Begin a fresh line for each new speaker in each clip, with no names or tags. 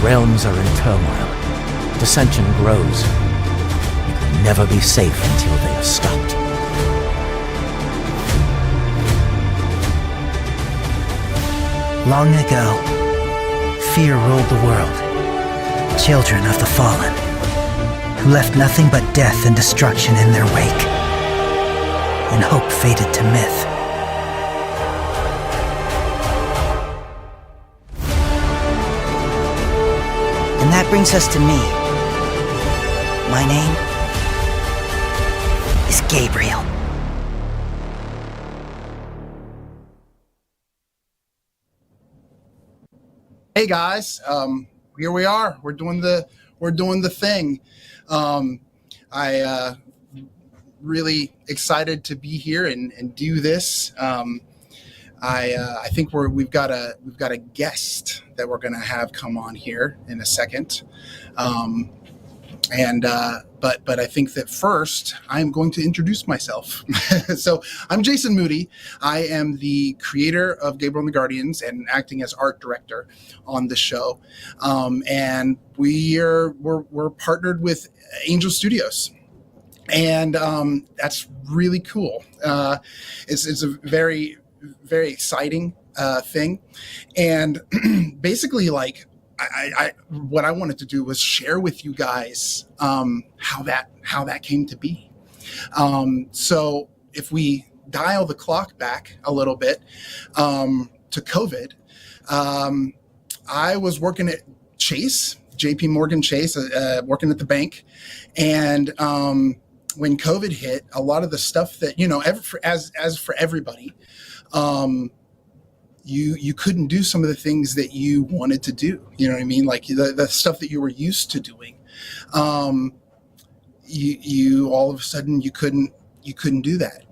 realms are in turmoil. Dissension grows. It will never be safe until they are stopped.
Long ago, fear ruled the world. Children of the fallen, who left nothing but death and destruction in their wake. And hope faded to myth. And that brings us to me. My name is Gabriel.
Hey guys, here we are. We're doing the thing. I really excited to be here and do this. I think we've got a guest that we're going to have come on here in a second. But I think that first I'm going to introduce myself. So I'm Jason Moody. I am the creator of Gabriel and the Guardians and acting as art director on the show. And we're partnered with Angel Studios. And that's really cool. It's a very, very exciting thing. And basically, like, I what I wanted to do was share with you guys how that came to be. So if we dial the clock back a little bit to COVID, I was working at Chase, JP Morgan Chase, working at the bank, and when COVID hit, a lot of the stuff that, you know, as for everybody, you couldn't do some of the things that you wanted to do. You know what I mean? Like the stuff that you were used to doing. You all of a sudden you couldn't do that.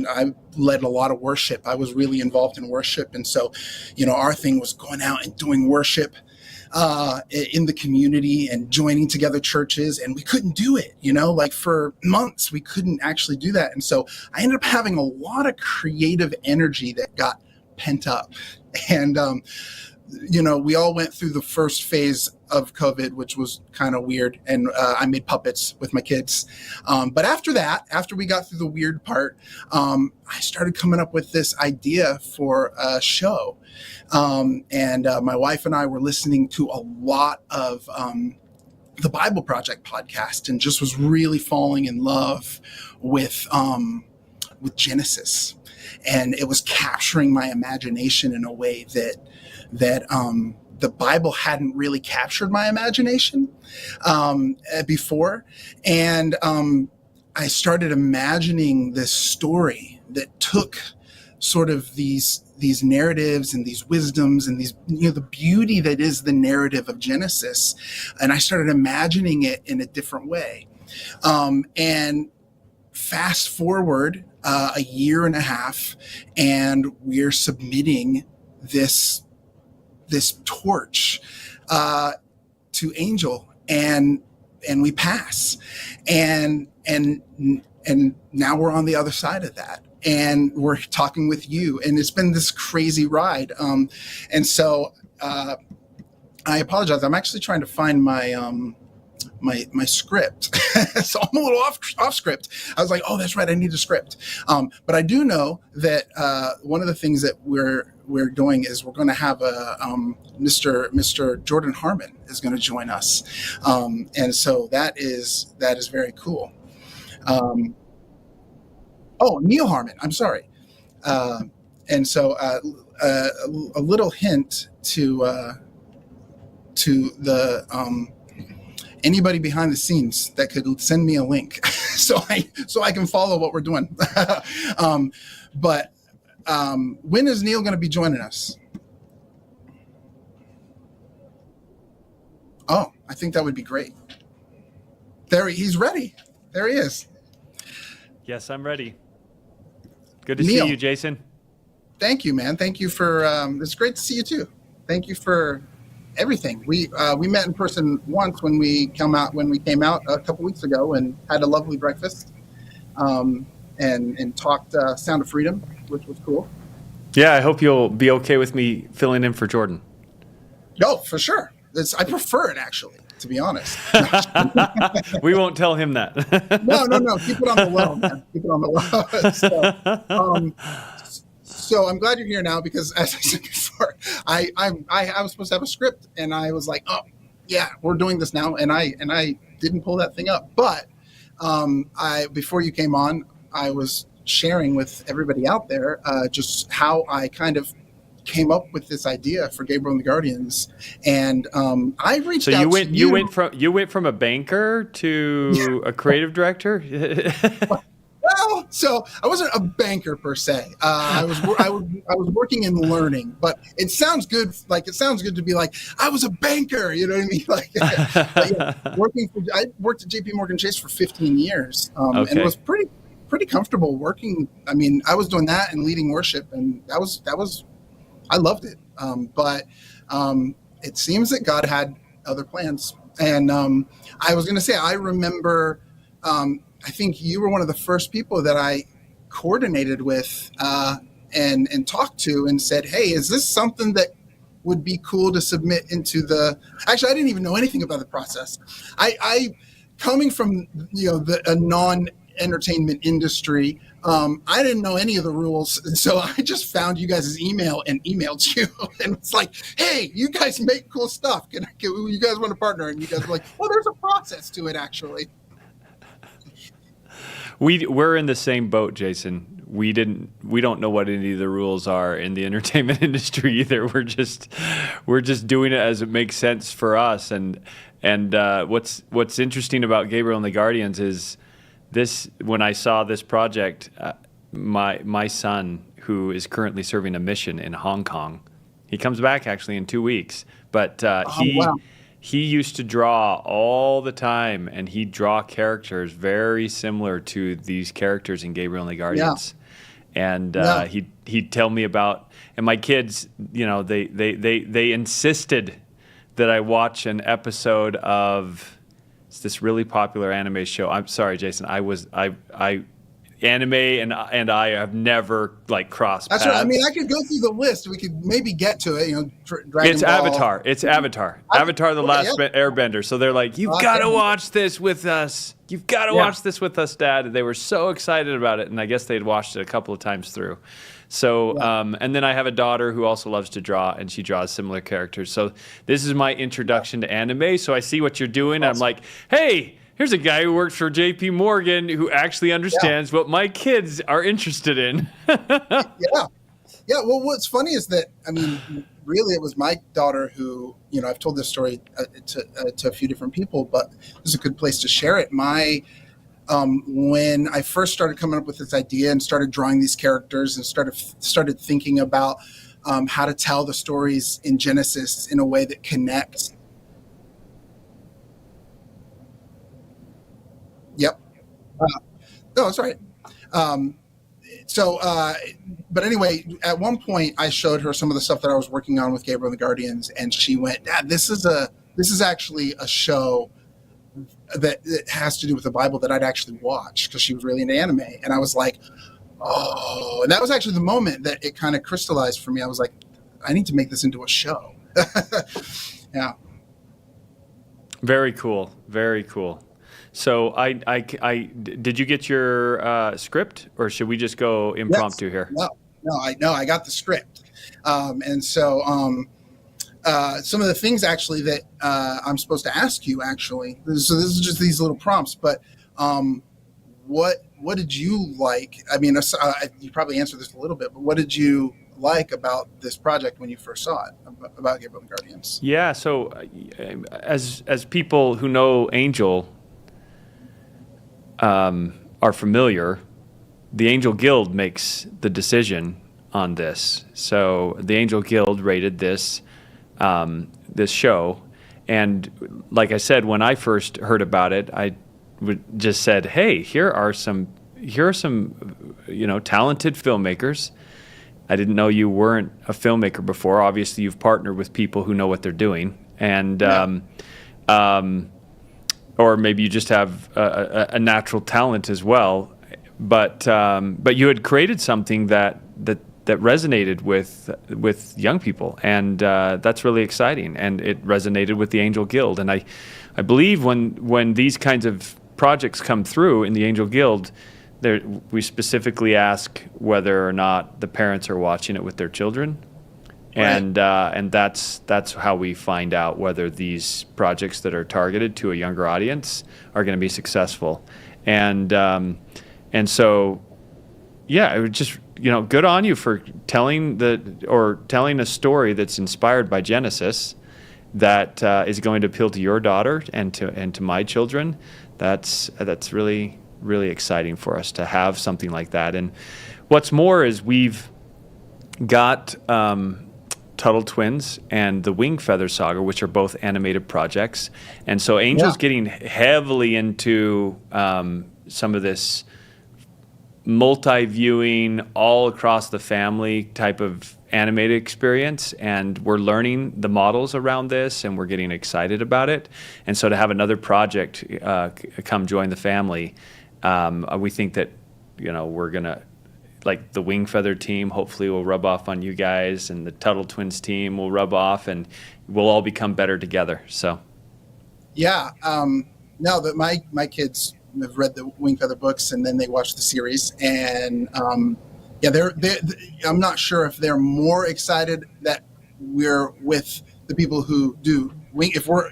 I led a lot of worship. I was really involved in worship. And so, you know, our thing was going out and doing worship in the community and joining together churches, and we couldn't do it, you know, like for months we couldn't actually do that. And so I ended up having a lot of creative energy that got pent up. And, you know, we all went through the first phase of COVID, which was kind of weird. And I made puppets with my kids. But after that, after we got through the weird part, I started coming up with this idea for a show. And my wife and I were listening to a lot of the Bible Project podcast and just was really falling in love with Genesis. And it was capturing my imagination in a way that the Bible hadn't really captured my imagination before. And I started imagining this story that took sort of these narratives and these wisdoms and these, you know, the beauty that is the narrative of Genesis. And I started imagining it in a different way. And fast forward a year and a half, and we're submitting this torch to Angel, and we pass, and now we're on the other side of that, and we're talking with you, and it's been this crazy ride. And so I apologize. I'm actually trying to find my script. So I'm a little off script. I was like, oh, that's right, I need a script. But I do know that one of the things that we're doing is we're going to have a Mr. Jordan Harmon is going to join us, and so that is very cool. Neil Harmon. I'm sorry. And so a little hint to the anybody behind the scenes that could send me a link so I can follow what we're doing. But when is Neil going to be joining us? Oh, I think that would be great. He's ready. There he is.
Yes, I'm ready. Good to
Neil,
see you, Jason.
Thank you, man. Thank you for, it's great to see you too. Thank you for everything. We met in person once when we came out a couple weeks ago and had a lovely breakfast, and talked Sound of Freedom, which was cool.
Yeah, I hope you'll be okay with me filling in for Jordan.
Oh, for sure. I prefer it, actually, to be honest.
We won't tell him that.
No. Keep it on the low, man. Keep it on the low. So I'm glad you're here now because, as I said before, I was supposed to have a script, and I was like, oh yeah, we're doing this now, and I didn't pull that thing up. But before you came on, I was sharing with everybody out there just how I kind of came up with this idea for Gabriel and the Guardians, and I reached out. So
you went from a banker to a creative director.
Well, so I wasn't a banker per se. I was working in learning, but it sounds good. Like it sounds good to be like I was a banker. You know what I mean? Like I worked at J.P. Morgan Chase for 15 years, and was pretty comfortable working. I mean, I was doing that and leading worship, and that was I loved it. But it seems that God had other plans, and I was going to say I remember. I think you were one of the first people that I coordinated with and talked to and said, hey, is this something that would be cool to submit into the... Actually, I didn't even know anything about the process. I coming from a non-entertainment industry, I didn't know any of the rules. And so I just found you guys' email and emailed you. And it's like, hey, you guys make cool stuff. You guys want to partner? And you guys were like, well, there's a process to it, actually.
We're in the same boat, Jason. We don't know what any of the rules are in the entertainment industry either. We're just doing it as it makes sense for us. And what's interesting about Gabriel and the Guardians is this. When I saw this project, my son, who is currently serving a mission in Hong Kong, he comes back actually in 2 weeks. But
wow.
He used to draw all the time, and he'd draw characters very similar to these characters in Gabriel and the Guardians. Yeah. And he'd tell me about, and my kids, they insisted that I watch an episode of this really popular anime show. I'm sorry, Jason. Anime and I have never crossed paths.
That's right. I mean, I could go through the list. We could maybe get to it. Dragon
Ball. Avatar. It's Avatar. Avatar: The Last Airbender. So they're like, "You've got to watch this with us. You've got to watch this with us, Dad." And they were so excited about it, and I guess they'd watched it a couple of times through. So, and then I have a daughter who also loves to draw, and she draws similar characters. So this is my introduction to anime. So I see what you're doing. Awesome. I'm like, hey. Here's a guy who works for J.P. Morgan who actually understands what my kids are interested in.
Yeah. Well, what's funny is that, I mean, really it was my daughter who, I've told this story to a few different people, but this is a good place to share it. When I first started coming up with this idea and started drawing these characters and started thinking about how to tell the stories in Genesis in a way that connects. Yep. No, that's right. But anyway, at one point I showed her some of the stuff that I was working on with Gabriel and the Guardians, and she went, "Dad, this is actually a show that has to do with the Bible that I'd actually watch," because she was really into anime. And I was like, oh, and that was actually the moment that it kind of crystallized for me. I was like, I need to make this into a show. Yeah.
Very cool. Very cool. So I did you get your script, or should we just go impromptu here?
No, I got the script. And so some of the things actually that I'm supposed to ask you actually, so this is just these little prompts, but what did you like? I mean, you probably answered this a little bit, but what did you like about this project when you first saw it, about Gabriel and the Guardians?
Yeah, so as people who know Angel are familiar, the Angel Guild makes the decision on this. So the Angel Guild rated this show, and like I said, when I first heard about it, I just said, "Hey, here are some talented filmmakers." I didn't know you weren't a filmmaker before. Obviously, you've partnered with people who know what they're doing, and or maybe you just have a natural talent as well. But you had created something that that resonated with young people, and that's really exciting. And it resonated with the Angel Guild. And I believe when these kinds of projects come through in the Angel Guild, we specifically ask whether or not the parents are watching it with their children. Right. And that's how we find out whether these projects that are targeted to a younger audience are going to be successful. And so, yeah, it would just, good on you for telling a story that's inspired by Genesis that is going to appeal to your daughter and to my children. That's really, really exciting for us to have something like that. And what's more is we've got Tuttle Twins and the Wing Feather Saga, which are both animated projects. And so Angel's getting heavily into some of this multi-viewing, all across the family type of animated experience. And we're learning the models around this, and we're getting excited about it. And so to have another project come join the family, we think that, we're going to, like the Wing Feather team, hopefully will rub off on you guys, and the Tuttle Twins team will rub off, and we'll all become better together. So, yeah.
Now that my kids have read the Wing Feather books, and then they watch the series, and they're I'm not sure if they're more excited that we're with the people who do Wing, if we're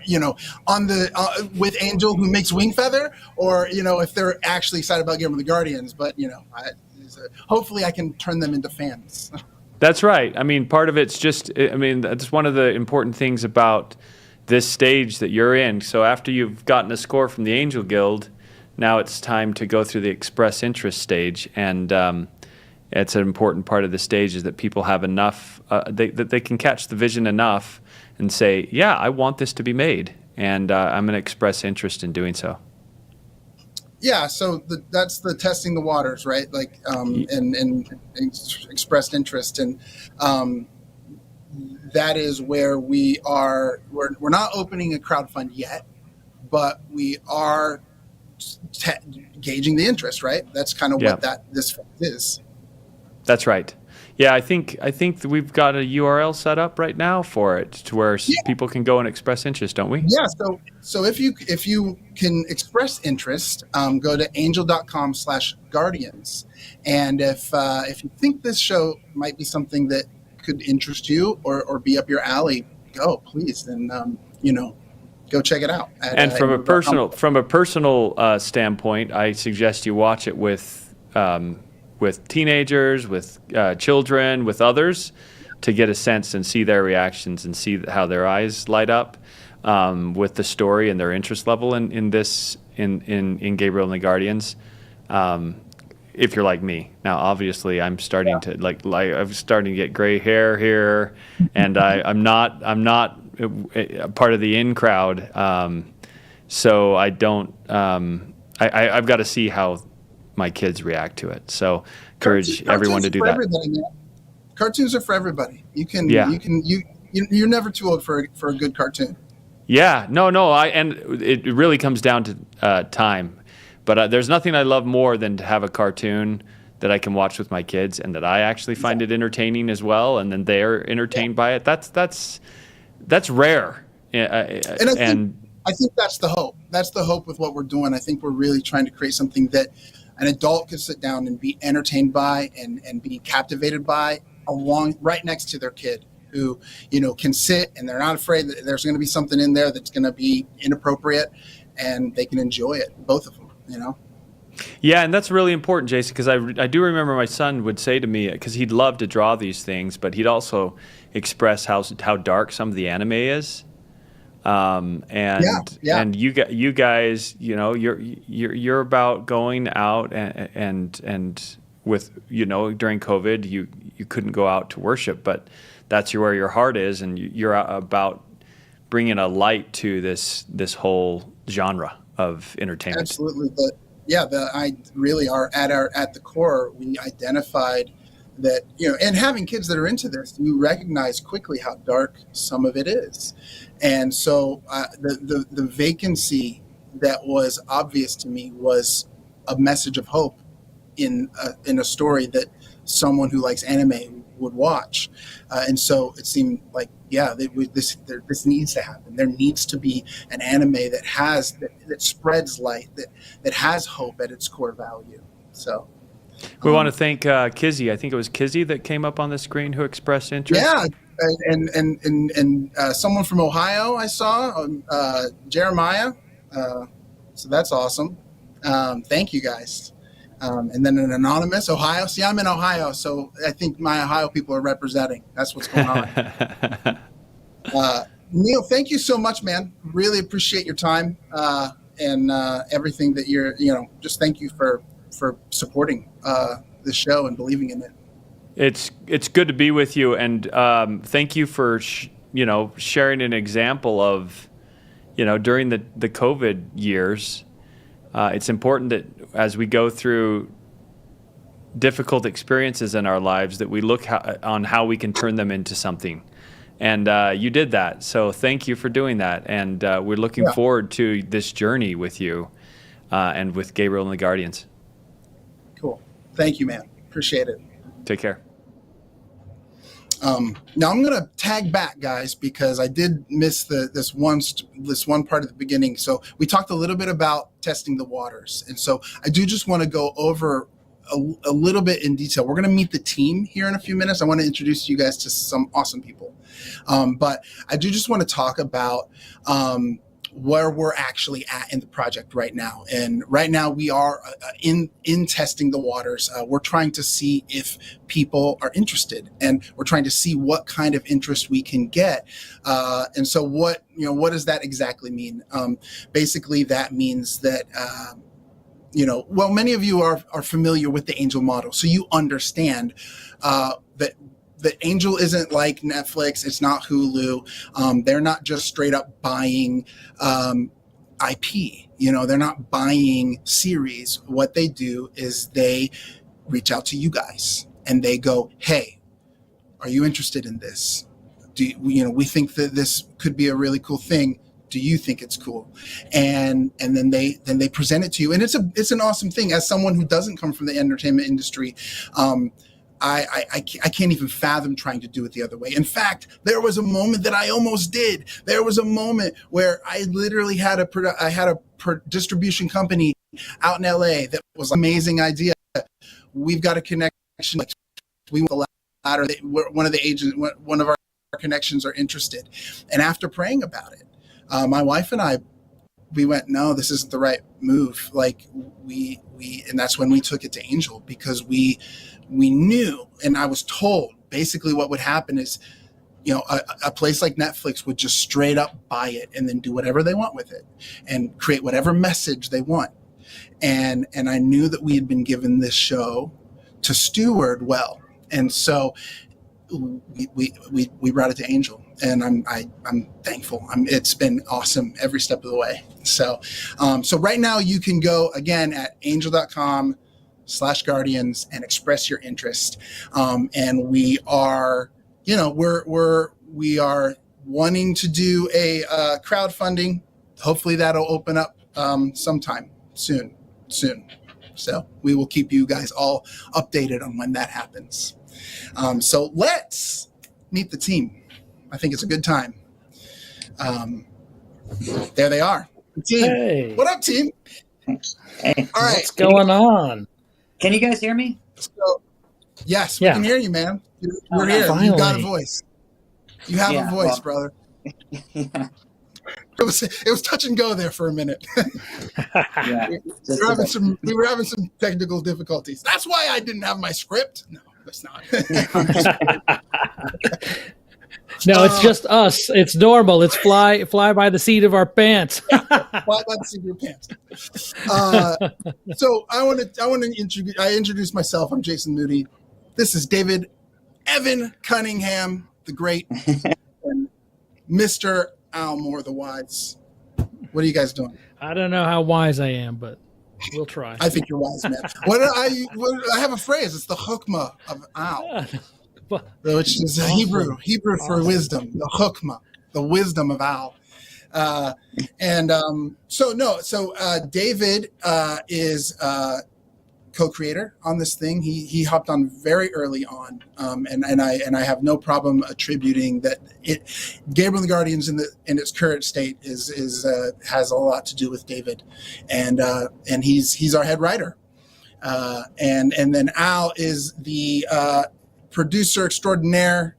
on the with Angel who makes Wing Feather, or if they're actually excited about Gabriel and the Guardians. But hopefully I can turn them into fans.
That's right. I mean, part of it's just, that's one of the important things about this stage that you're in. So after you've gotten a score from the Angel Guild, now it's time to go through the express interest stage. And it's an important part of the stage is that people have enough, that they can catch the vision enough and say, yeah, I want this to be made. And I'm going to express interest in doing so.
Yeah, so that's the testing the waters, right? Like, and expressed interest, and that is where we are. We're not opening a crowdfund yet, but we are gauging the interest, right? That's kind of what this is. That's right.
Yeah, I think that we've got a URL set up right now for it to where people can go and express interest, don't we?
Yeah. So if you can express interest, go to angel.com/guardians, and if you think this show might be something that could interest you or be up your alley, go please, and go check it out.
And from a personal standpoint, I suggest you watch it with teenagers, with children, with others, to get a sense and see their reactions and see how their eyes light up with the story and their interest level in Gabriel and the Guardians. If you're like me, now obviously I'm starting to I'm starting to get gray hair here, and I'm not a part of the in crowd, so I don't. I've got to see how my kids react to it. So encourage everyone to do that.
Cartoons are for everybody. You're never too old for a good cartoon.
Yeah, no. And it really comes down to time. But there's nothing I love more than to have a cartoon that I can watch with my kids and that I actually find it entertaining as well, and then they're entertained by it. That's rare.
And I think that's the hope. That's the hope with what we're doing. I think we're really trying to create something that an adult could sit down and be entertained by and be captivated by right next to their kid who, can sit and they're not afraid that there's going to be something in there that's going to be inappropriate, and they can enjoy it, both of them,
Yeah, and that's really important, Jason, because I do remember my son would say to me, because he'd love to draw these things, but he'd also express how dark some of the anime is. And you guys, you're about going out and with, during COVID, you couldn't go out to worship, but that's where your heart is, and you're about bringing a light to this whole genre of entertainment.
Absolutely, I really are at the core. We identified that, and having kids that are into this, you recognize quickly how dark some of it is. And so the vacancy that was obvious to me was a message of hope in a story that someone who likes anime would watch. And so it seemed like, this needs to happen. There needs to be an anime that spreads light, that has hope at its core value. So
we want to thank Kizzy. I think it was Kizzy that came up on the screen who expressed interest.
Yeah, and someone from Ohio I saw, Jeremiah. So that's awesome. Thank you guys. And then an anonymous Ohio. See, I'm in Ohio, so I think my Ohio people are representing. That's what's going on. Neil, thank you so much, man. Really appreciate your time and everything that you're. Just thank you for supporting the show and believing in it.
It's good to be with you, and thank you for sharing an example of during the COVID years. It's important that as we go through difficult experiences in our lives, that we look on how we can turn them into something. And you did that. So thank you for doing that. And we're looking forward to this journey with you and with Gabriel and the Guardians.
Cool. Thank you, man. Appreciate it.
Take care.
Now I'm going to tag back, guys, because I did miss this one part at the beginning. So we talked a little bit about testing the waters. And so I do just want to go over a little bit in detail. We're going to meet the team here in a few minutes. I want to introduce you guys to some awesome people. But I do just want to talk about where we're actually at in the project right now. And right now we are in testing the waters. We're trying to see if people are interested, and we're trying to see what kind of interest we can get. And so what does that exactly mean? Basically that means that, many of you are familiar with the angel model. So you understand that Angel isn't like Netflix. It's not Hulu. They're not just straight up buying IP. They're not buying series. What they do is they reach out to you guys and they go, "Hey, are you interested in this? We think that this could be a really cool thing. Do you think it's cool?" And then they present it to you, and it's an awesome thing. As someone who doesn't come from the entertainment industry, I can't even fathom trying to do it the other way. In fact, there was a moment that I almost did. There was a moment where I literally had a distribution company out in LA that was an amazing idea. We've got a connection. We want the ladder. One of our connections are interested. And after praying about it, my wife and I, we went, no, this isn't the right move. And that's when we took it to Angel, because we knew, and I was told basically what would happen is, a place like Netflix would just straight up buy it and then do whatever they want with it and create whatever message they want. And I knew that we had been given this show to steward well. And so we brought it to Angel, and I'm thankful. It's been awesome every step of the way. So right now you can go again at angel.com/guardians and express your interest. And we are, we are wanting to do a crowdfunding. Hopefully that'll open up sometime soon. So we will keep you guys all updated on when that happens. So let's meet the team. I think it's a good time. There they are. The team.
Hey.
What up, team?
Hey.
All right.
What's going on?
Can you guys hear me?
So, yes, we can hear you, man. You're here.
Finally.
You got a voice. You have a voice, brother.
Yeah.
It was touch and go there for a minute.
Yeah.
We were having some technical difficulties. That's why I didn't have my script. No, that's not.
No, it's just us. It's normal. It's fly by the seat of our pants.
Fly by the seat of your pants. So I introduce myself. I'm Jason Moody. This is David Evan Cunningham, the great, and Mr. Al Moore, the wise. What are you guys doing?
I don't know how wise I am, but we'll try.
I think you're wise, man. I have a phrase. It's the chokmah of Al, which is Hebrew for wisdom. The chokmah, the wisdom of Al. So David is co-creator on this thing. He hopped on very early on, and I have no problem attributing that Gabriel and the Guardians in its current state has a lot to do with David, and he's our head writer, and then Al is the producer extraordinaire,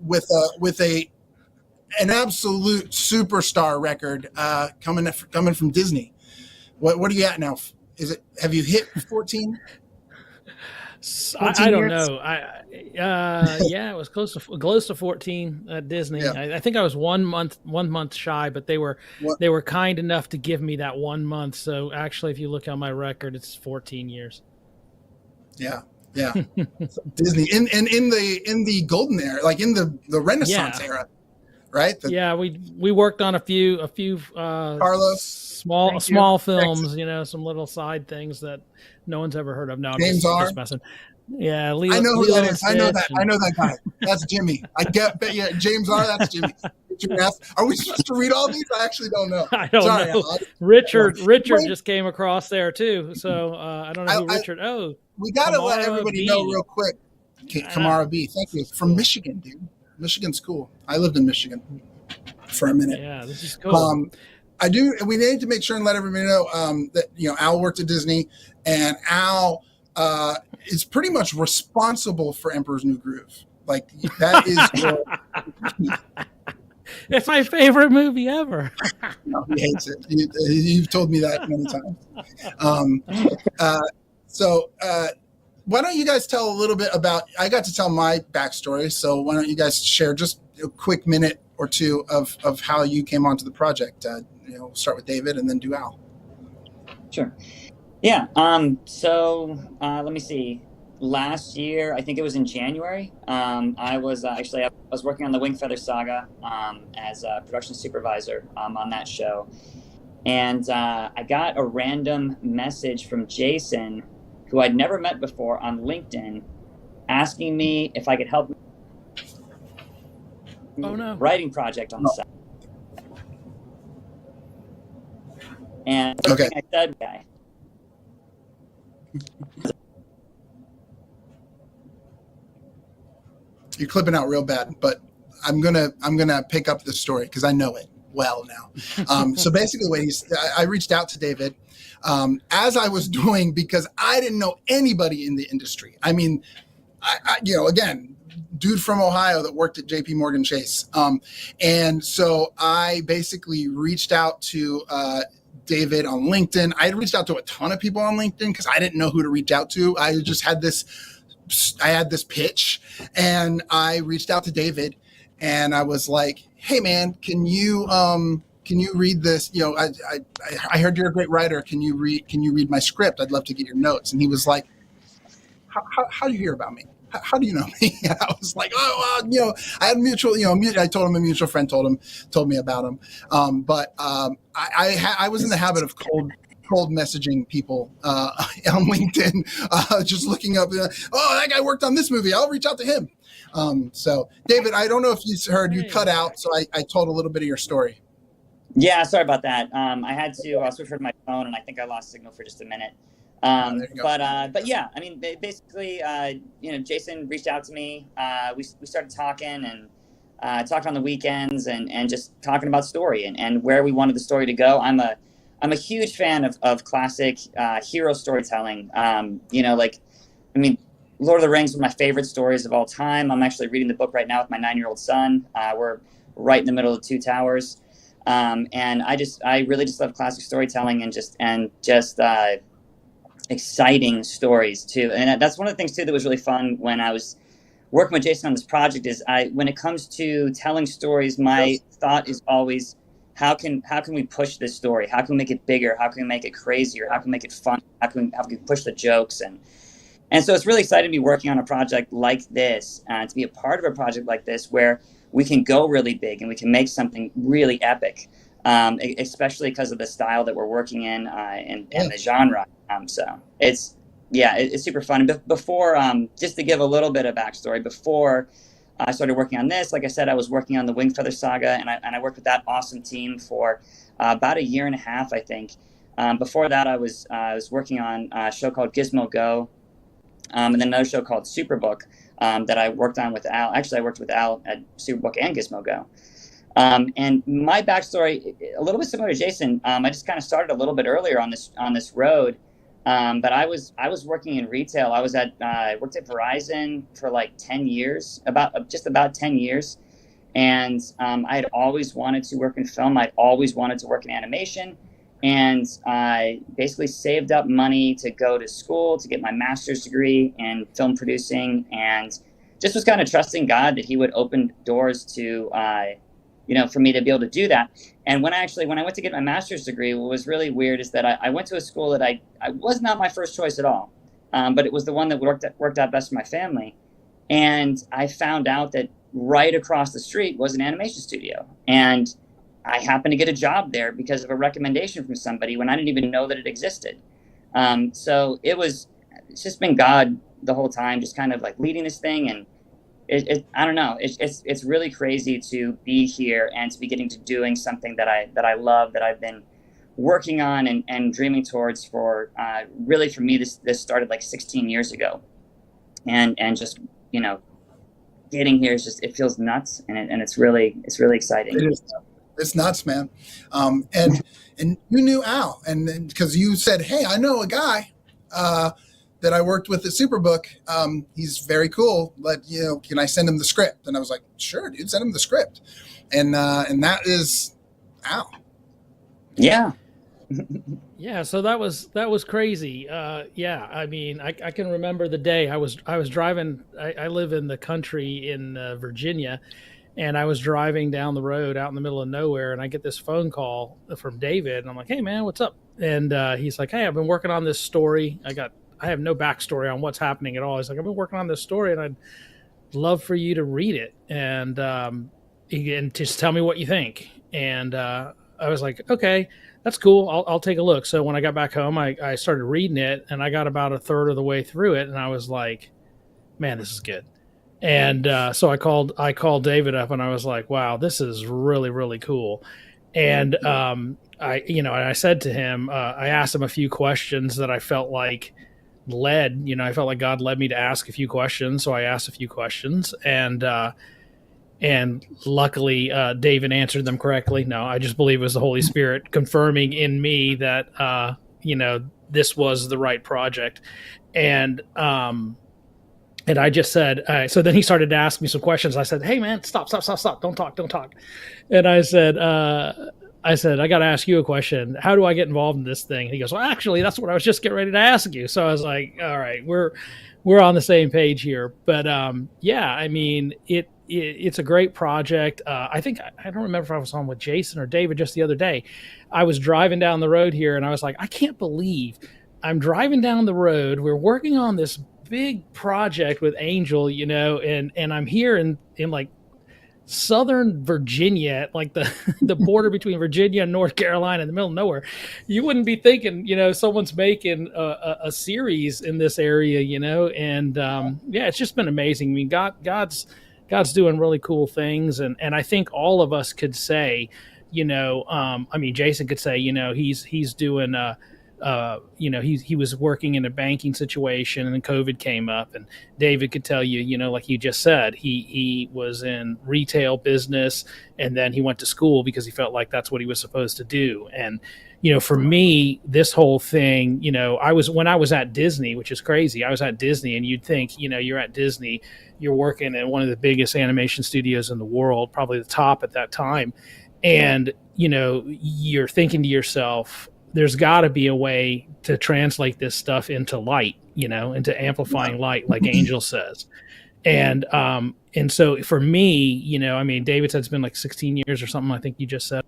with an absolute superstar record coming from Disney. What are you at now? Have you hit 14?
I don't know. Yeah, it was close to 14 at Disney.
Yeah.
I think I was 1 month shy, but they were kind enough to give me that 1 month. So actually, if you look on my record, it's 14 years.
Yeah. Disney in the golden era, like in the Renaissance era, right?
We worked on a few
Carlos,
small films, some little side things that no one's ever heard of. No, I'm just messing. Yeah,
I know who that is. I know that guy. That's Jimmy. Bet you James R. That's Jimmy. Are we supposed to read all these? I actually don't know.
I don't know. Richard just came across there too. So I don't know who Richard.
We gotta let everybody know real quick. Kamara B. Thank you. From Michigan, dude. Michigan's cool. I lived in Michigan for a minute.
Yeah, this is cool.
We need to make sure and let everybody know that Al worked at Disney, and Al is pretty much responsible for Emperor's New Groove. Like that is.
It's my favorite movie ever.
No, he hates it. You've told me that many times. So why don't you guys tell a little bit about? I got to tell my backstory, so why don't you guys share just a quick minute or two of how you came onto the project? We'll start with David and then do Al.
Sure. Yeah. So let me see. Last year, I think it was in January, I was working on the Wing Feather Saga as a production supervisor on that show. And I got a random message from Jason, who I'd never met before, on LinkedIn, asking me if I could help writing project on the side. And the first thing I said, okay.
You're clipping out real bad, but I'm gonna pick up the story because I know it well now. So basically, I reached out to David as I was doing, because I didn't know anybody in the industry. I mean, again, dude from Ohio that worked at J.P. Morgan Chase, and so I basically reached out to David on LinkedIn. I had reached out to a ton of people on LinkedIn because I didn't know who to reach out to. I just had this pitch, and I reached out to David, and I was like, "Hey, man, can you read this? I heard you're a great writer. Can you read my script? I'd love to get your notes." And he was like, "How do you hear about me? How do you know me?" And I was like, I had mutual, I told him a mutual friend told me about him. But I was in the habit of cold messaging people on LinkedIn, just looking up, that guy worked on this movie, I'll reach out to him. So David, I don't know if you heard, you cut out, so I told a little bit of your story.
Yeah, sorry about that. I had to switch over to my phone, and I think I lost signal for just a minute. But yeah, I mean, basically, Jason reached out to me. We started talking and talking on the weekends and just talking about story and where we wanted the story to go. I'm a huge fan of classic hero storytelling. Lord of the Rings was my favorite stories of all time. I'm actually reading the book right now with my 9-year-old son. We're right in the middle of Two Towers. And I really just love classic storytelling and just exciting stories too. And that's one of the things too that was really fun when I was working with Jason on this project is when it comes to telling stories, my thought is always, how can we push this story? How can we make it bigger? How can we make it crazier? How can we make it fun? How can we push the jokes? And so it's really exciting to be working on a project like this, to be a part of a project like this where we can go really big and we can make something really epic, especially because of the style that we're working in and the genre. So it's super fun. And before, just to give a little bit of backstory, before I started working on this, like I said, I was working on the Wing Feather Saga, and I worked with that awesome team for about a year and a half, I think. Before that, I was working on a show called Gizmo Go, and then another show called Superbook that I worked on with Al. Actually, I worked with Al at Superbook and Gizmo Go. And my backstory, a little bit similar to Jason. I just kind of started a little bit earlier on this road. But I was working in retail. I worked at Verizon for like 10 years, about 10 years. And I had always wanted to work in film. I'd always wanted to work in animation. And I basically saved up money to go to school to get my master's degree in film producing, and just was kind of trusting God that he would open doors to, for me to be able to do that. And when I went to get my master's degree, what was really weird is that I went to a school that I was not my first choice at all, but it was the one that worked out best for my family. And I found out that right across the street was an animation studio. And I happened to get a job there because of a recommendation from somebody when I didn't even know that it existed. So it's just been God the whole time, just kind of like leading this thing. And I don't know, it's really crazy to be here and to be getting to doing something that I love, that I've been working on and dreaming towards for, really for me, this started like 16 years ago. And just, getting here is just, it feels nuts, and it's really exciting.
It is. It's nuts, man. And you knew Al, and because you said, "Hey, I know a guy that I worked with at Superbook. He's very cool. Can I send him the script?" And I was like, "Sure, dude, send him the script." And that is Al.
Yeah.
Yeah, so that was crazy. Yeah, I mean, I can remember the day I was driving. I live in the country in Virginia, and I was driving down the road out in the middle of nowhere, and I get this phone call from David, and I'm like, "Hey, man, what's up?" And he's like, "Hey, I've been working on this story. I have no backstory on what's happening at all." He's like, "I've been working on this story, and I'd love for you to read it, and just tell me what you think." And I was like, "Okay, that's cool. I'll take a look." So when I got back home, I started reading it, and I got about a third of the way through it, and I was like, "Man, this is good." And so I called David up, and I was like, "Wow, this is really, really cool." And I said to him, I asked him a few questions that I felt like I felt like God led me to ask a few questions. So I asked a few questions, and luckily David answered them correctly. No, I just believe it was the Holy Spirit confirming in me that this was the right project. And I just said, so then he started to ask me some questions. I said, "Hey, man, stop. Don't talk. And I said, I got to ask you a question. How do I get involved in this thing?" And he goes, "Well, actually, that's what I was just getting ready to ask you." So I was like, all right, we're on the same page here. But yeah, I mean, it's a great project. I think, I don't remember if I was on with Jason or David just the other day. I was driving down the road here, and I was like, I can't believe I'm driving down the road. We're working on this big project with Angel, and I'm here in like Southern Virginia, like the border between Virginia and North Carolina, in the middle of nowhere. You wouldn't be thinking, someone's making a series in this area, and yeah, it's just been amazing. I mean, God's doing really cool things, and I think all of us could say, Jason could say, he's doing he was working in a banking situation, and then COVID came up, and David could tell you, like you just said, he was in retail business, and then he went to school because he felt like that's what he was supposed to do. And, for me, this whole thing, when I was at Disney, which is crazy, I was at Disney, and you'd think, you're at Disney, you're working at one of the biggest animation studios in the world, probably the top at that time. And, you're thinking to yourself, there's got to be a way to translate this stuff into light, into amplifying light, like Angel says. And so for me, David said it's been like 16 years or something. I think you just said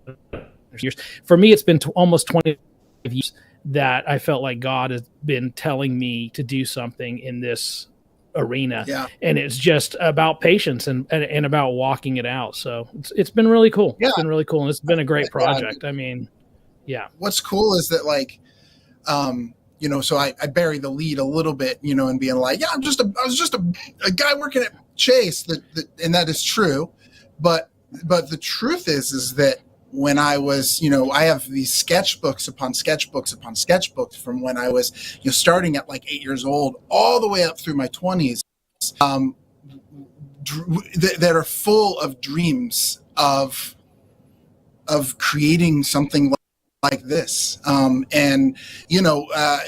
years. For me, it's been almost 20 years that I felt like God has been telling me to do something in this arena. Yeah. And it's just about patience and about walking it out. So it's been really cool. Yeah. It's been really cool. And it's been a great project. Yeah.
What's cool is that, like, so I bury the lead a little bit, and being like, yeah, I was just a guy working at Chase, and that is true. But the truth is that when I was, I have these sketchbooks upon sketchbooks upon sketchbooks from when I was, starting at like 8 years old, all the way up through my 20s, that are full of dreams of creating something like this. And,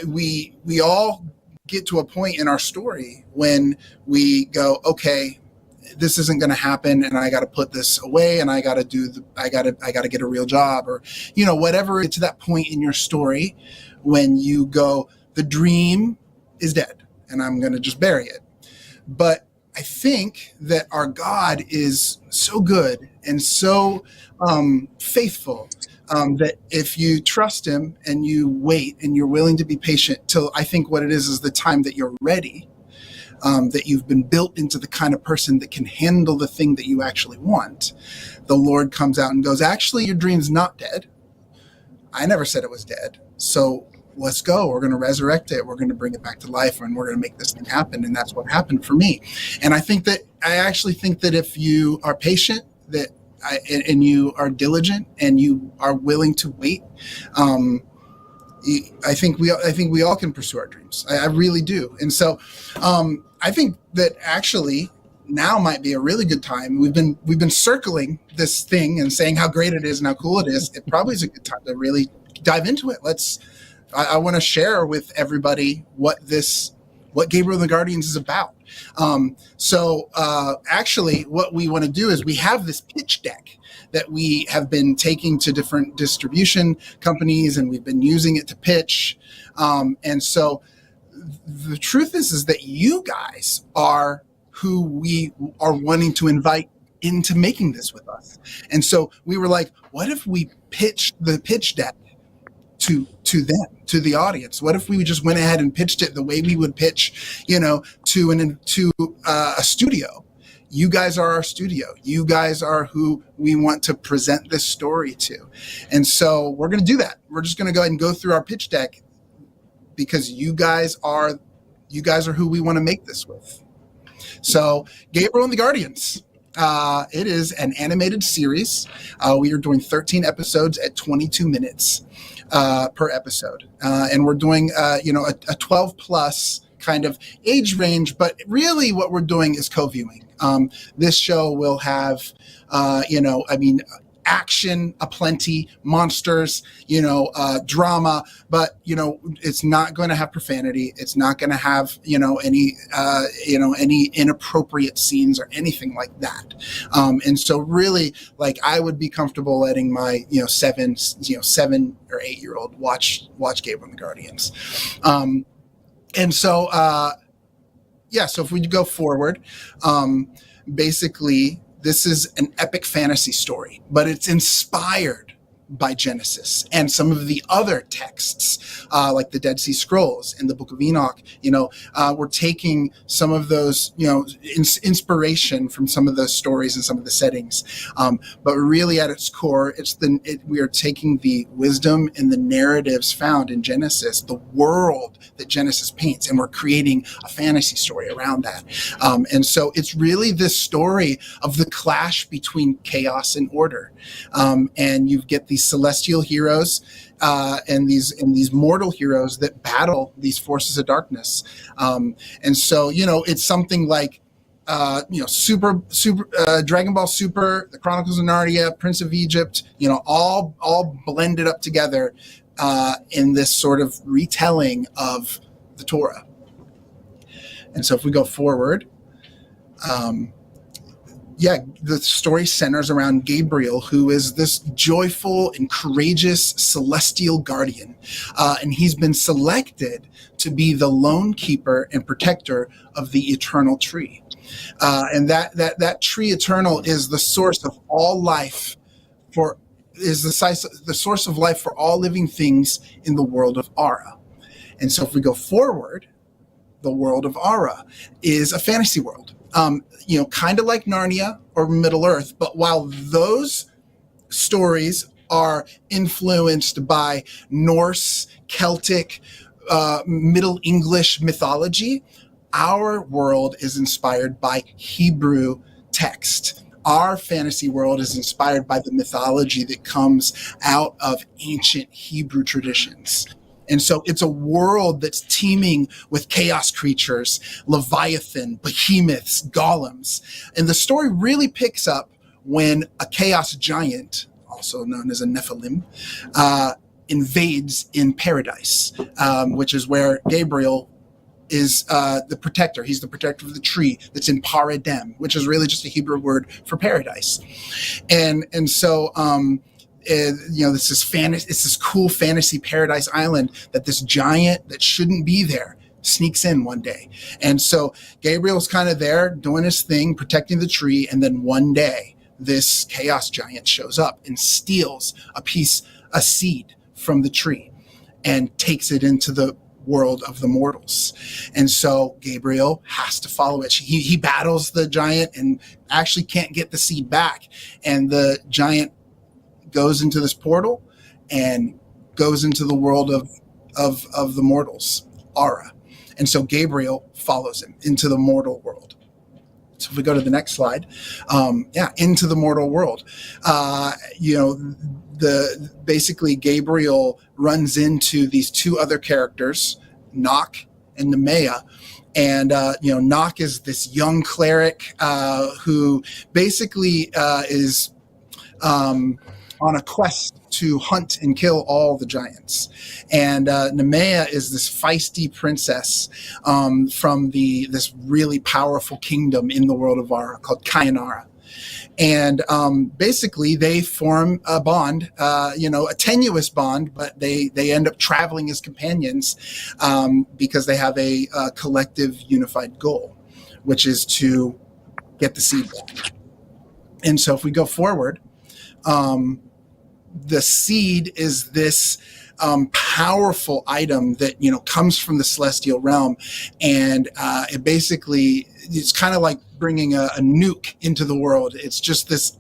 we all get to a point in our story when we go, okay, this isn't going to happen, and I got to put this away, and I got to I got to get a real job, or, whatever. To that point in your story when you go, the dream is dead and I'm going to just bury it. But I think that our God is so good and so faithful that if you trust him and you wait and you're willing to be patient till, I think what it is the time that you're ready, that you've been built into the kind of person that can handle the thing that you actually want, the Lord comes out and goes, actually, your dream's not dead. I never said it was dead. So let's go. We're going to resurrect it. We're going to bring it back to life, and we're going to make this thing happen. And that's what happened for me. And I actually think that if you are patient, and you are diligent and you are willing to wait, I think we all can pursue our dreams. I really do. And so I think that actually now might be a really good time. We've been circling this thing and saying how great it is and how cool it is. It probably is a good time to really dive into it. I want to share with everybody what Gabriel and the Guardians is about. Actually, what we want to do is we have this pitch deck that we have been taking to different distribution companies, and we've been using it to pitch. And so the truth is that you guys are who we are wanting to invite into making this with us. And so we were like, what if we pitched the pitch deck to them, to the audience? What if we just went ahead and pitched it the way we would pitch, to a studio? You guys are our studio. You guys are who we want to present this story to. And so we're going to do that. We're just going to go ahead and go through our pitch deck because you guys are who we want to make this with. So Gabriel and the Guardians. It is an animated series. We are doing 13 episodes at 22 minutes per episode. And we're doing, a 12 plus kind of age range, but really what we're doing is co-viewing. This show will have, action aplenty, monsters, drama, but, it's not going to have profanity. It's not going to have, any inappropriate scenes or anything like that. And so really, like, I would be comfortable letting my, 7 or 8 year old watch Gabriel and the Guardians. And so, so if we go forward, basically, this is an epic fantasy story, but it's inspired by Genesis and some of the other texts, like the Dead Sea Scrolls and the Book of Enoch. We're taking some of those, inspiration from some of those stories and some of the settings. But really at its core, we are taking the wisdom and the narratives found in Genesis, the world that Genesis paints, and we're creating a fantasy story around that. And so it's really this story of the clash between chaos and order. And you get these celestial heroes and these mortal heroes that battle these forces of darkness. And so, it's something like, Super Dragon Ball Super, the Chronicles of Narnia, Prince of Egypt, all blended up together in this sort of retelling of the Torah. And so if we go forward, the story centers around Gabriel, who is this joyful and courageous celestial guardian. And he's been selected to be the lone keeper and protector of the eternal tree. And that tree eternal is the source of all life the source of life for all living things in the world of Ara. And so if we go forward, the world of Ara is a fantasy world. Kind of like Narnia or Middle Earth. But while those stories are influenced by Norse, Celtic, Middle English mythology, our world is inspired by Hebrew text. our fantasy world is inspired by the mythology that comes out of ancient Hebrew traditions. And so it's a world that's teeming with chaos creatures, Leviathan, behemoths, golems. And the story really picks up when a chaos giant, also known as a Nephilim, invades in paradise, which is where Gabriel is the protector. He's the protector of the tree that's in Paradem, which is really just a Hebrew word for paradise. And so this is fantasy. It's this cool fantasy paradise island that this giant that shouldn't be there sneaks in one day. And so Gabriel's kind of there doing his thing, protecting the tree. And then one day this chaos giant shows up and steals a seed from the tree and takes it into the world of the mortals. And so Gabriel has to follow it. He battles the giant and actually can't get the seed back. And the giant goes into this portal and goes into the world of the mortals, Ara. And so Gabriel follows him into the mortal world. So if we go to the next slide, into the mortal world, basically Gabriel runs into these two other characters, Nock and Nemea. And, Nock is this young cleric who basically is on a quest to hunt and kill all the giants. And Nemea is this feisty princess from this really powerful kingdom in the world of Ara called Kayanara. And basically they form a bond, a tenuous bond, but they end up traveling as companions because they have a collective unified goal, which is to get the seed back. And so if we go forward, the seed is this powerful item that comes from the celestial realm, and it's kind of like bringing a nuke into the world. It's just this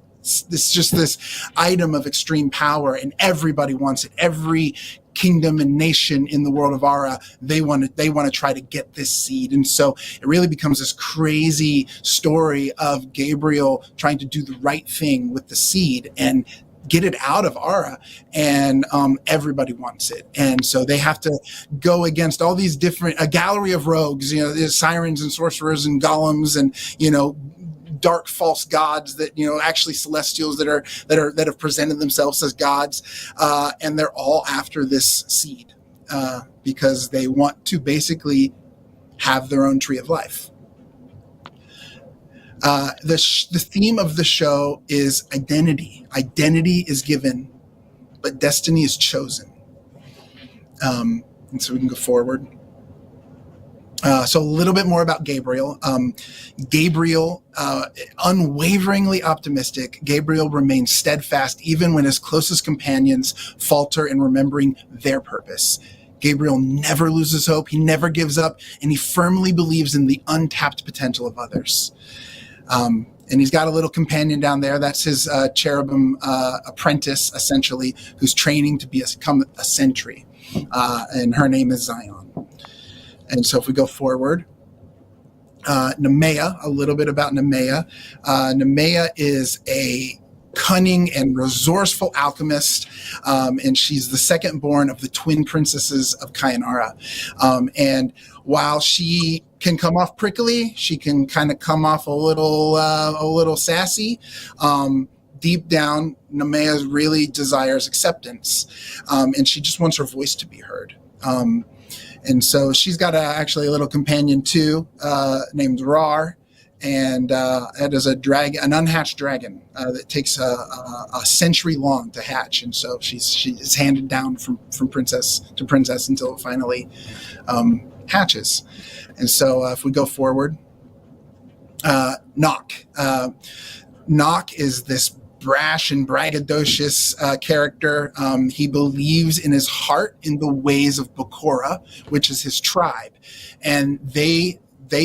item of extreme power, and everybody wants it. Every kingdom and nation in the world of Ara, they want to try to get this seed. And so it really becomes this crazy story of Gabriel trying to do the right thing with the seed and get it out of Ara, and everybody wants it. And so they have to go against all these a gallery of rogues, there's sirens and sorcerers and golems and, dark false gods that, actually celestials that have presented themselves as gods. And they're all after this seed because they want to basically have their own tree of life. The theme of the show is identity. Identity is given, but destiny is chosen. And so we can go forward. So a little bit more about Gabriel. Gabriel, unwaveringly optimistic. Gabriel remains steadfast even when his closest companions falter in remembering their purpose. Gabriel never loses hope. He never gives up, and he firmly believes in the untapped potential of others. And he's got a little companion down there. That's his cherubim apprentice, essentially, who's training to become a sentry. And her name is Zion. And so if we go forward, Nemea, a little bit about Nemea. Nemea is a cunning and resourceful alchemist, and she's the second born of the twin princesses of Kayanara. And while she can come off prickly, she can kind of come off a little sassy. Deep down, Nemea really desires acceptance, and she just wants her voice to be heard. And so she's got actually a little companion too, named Rar, and it is an unhatched dragon that takes a century long to hatch, and so she is handed down from princess to princess until it finally hatches. And so if we go forward, Nock. Nock is this brash and braggadocious character. He believes in his heart in the ways of Bakura, which is his tribe, and they